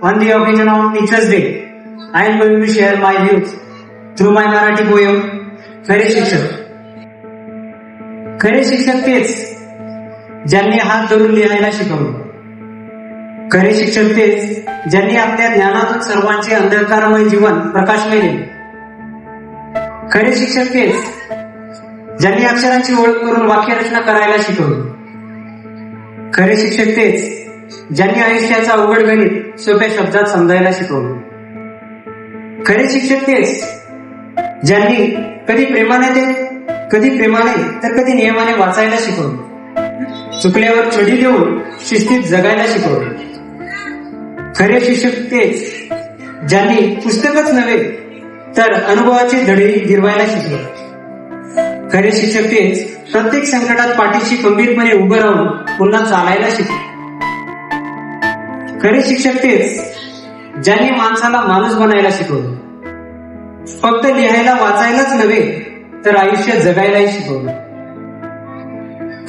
On the occasion of Teachers Day, I am going to share my views through my Marathi poem, खरे शिक्षक. खरे शिक्षक तेच ज्यांनी हात धरून लिहायला शिकवलं. खरे शिक्षक तेच ज्यांनी आपल्या ज्ञानातून सर्वांचे अंधकारमय जीवन प्रकाशमय केले. खरे शिक्षक तेच ज्यांनी अक्षरांची ओळख करून वाक्यरचना करायला शिकवली. खरे शिक्षक तेच ज्यांनी आयुष्याचं अवघड गणित सोप्या शब्दात समजायला शिकवलं. खरे शिक्षक तेच ज्यांनी कधी प्रेमाने तर कधी नियमाने वाचायला शिकवलं. चुकल्यावर चढी देऊन शिस्तीत जगायला शिकवलं. खरे शिक्षक तेच ज्यांनी पुस्तकच नव्हे तर अनुभवाचे धडे गिरवायला शिकले. खरे शिक्षक तेच प्रत्येक संकटात पाठीशी खंबीरपणे उभं राहून पुन्हा चालायला शिकले. खरे शिक्षक तेच ज्यांनी माणसाला माणूस बनायला शिकवलं. फक्त लिहायला वाचायलाच नव्हे तर आयुष्य जगायलाही शिकवलं.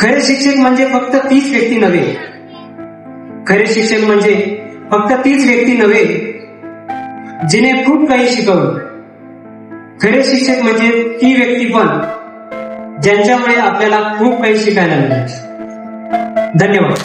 खरे शिक्षक म्हणजे फक्त तीच व्यक्ती नव्हे. खरे शिक्षक म्हणजे फक्त तीच व्यक्ती नव्हे जिने खूप काही शिकवलं. खरे शिक्षक म्हणजे ती व्यक्ती पण ज्यांच्यामुळे आपल्याला खूप काही शिकायला मिळालं. धन्यवाद.